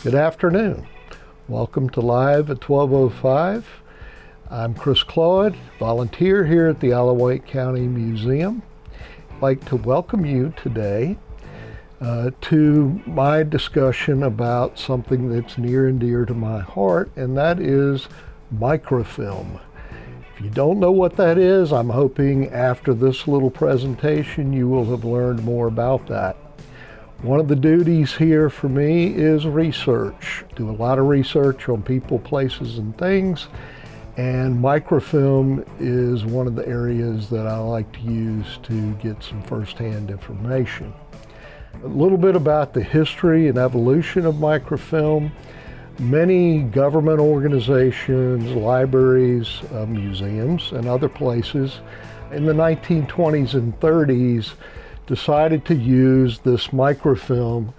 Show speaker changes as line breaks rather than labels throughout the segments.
Good afternoon. Welcome to Live at 12:05. I'm Chris Claud, volunteer here at the Allouette County Museum. I'd like to welcome you today to my discussion about something that's near and dear to my heart, and that is microfilm. If you don't know what that is, I'm hoping after this little presentation you will have learned more about that. One of the duties here for me is research. Do a lot of research on people, places, and things, and microfilm is one of the areas that I like to use to get some firsthand information. A little bit about the history and evolution of microfilm. Many government organizations, libraries, museums, and other places in the 1920s and 30s decided to use this microfilm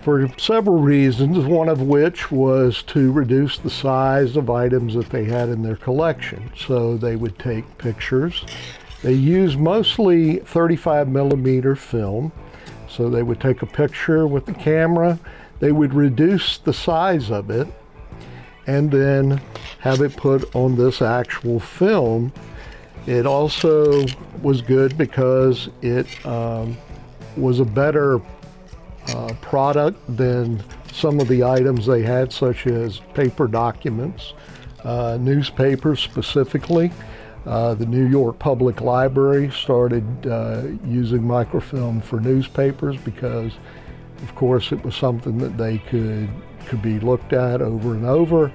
for several reasons, one of which was to reduce the size of items that they had in their collection. So they would take pictures. They used mostly 35 millimeter film. So they would take a picture with the camera, they would reduce the size of it, and then have it put on this actual film. It also was good because it was a better product than some of the items they had, such as paper documents, newspapers specifically. The New York Public Library started using microfilm for newspapers because, of course, it was something that they could be looked at over and over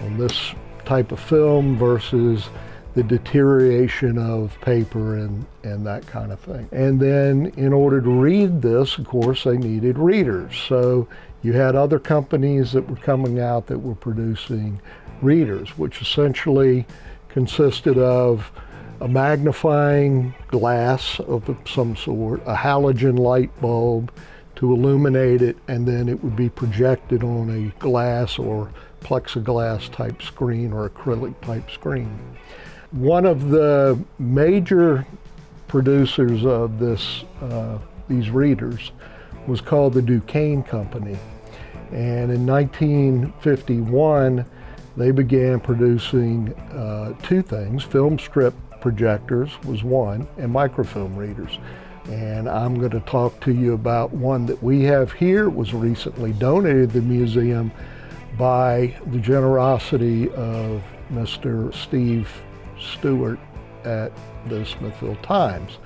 on this type of film versus the deterioration of paper and that kind of thing. And then in order to read this, of course, they needed readers. So you had other companies that were coming out that were producing readers, which essentially consisted of a magnifying glass of some sort, a halogen light bulb to illuminate it, and then it would be projected on a glass or plexiglass type screen or acrylic type screen. One of the major producers of these readers was called the Duquesne Company. And in 1951, they began producing two things. Film strip projectors was one, and microfilm readers. And I'm going to talk to you about one that we have here. It was recently donated to the museum by the generosity of Mr. Steve Stewart at the Smithville Times.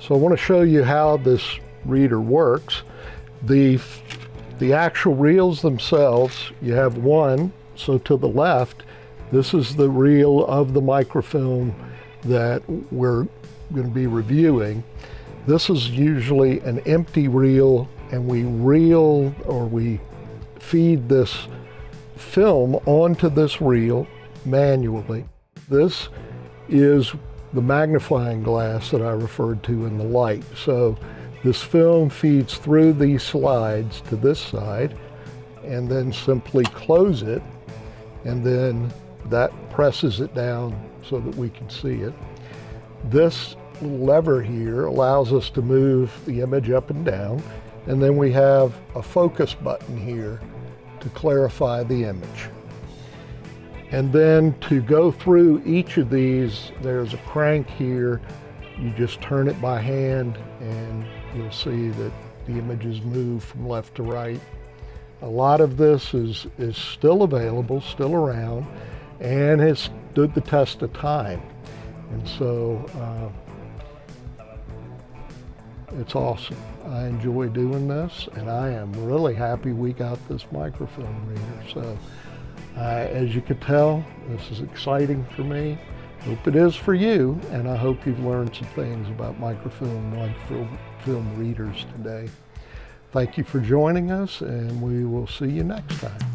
So I want to show you how this reader works. The actual reels themselves, you have one. So to the left, this is the reel of the microfilm that we're going to be reviewing. This is usually an empty reel, and we reel or we feed this film onto this reel manually. This is the magnifying glass that I referred to in the light. So this film feeds through these slides to this side, and then simply close it, and then that presses it down so that we can see it. This lever here allows us to move the image up and down, and then we have a focus button here to clarify the image. And then to go through each of these, there's a crank here. You just turn it by hand and you'll see that the images move from left to right. A lot of this is still available, still around, and has stood the test of time. And so it's awesome. I enjoy doing this, and I am really happy we got this microfilm reader. So as you can tell, this is exciting for me. Hope it is for you, and I hope you've learned some things about microfilm readers today. Thank you for joining us, and we will see you next time.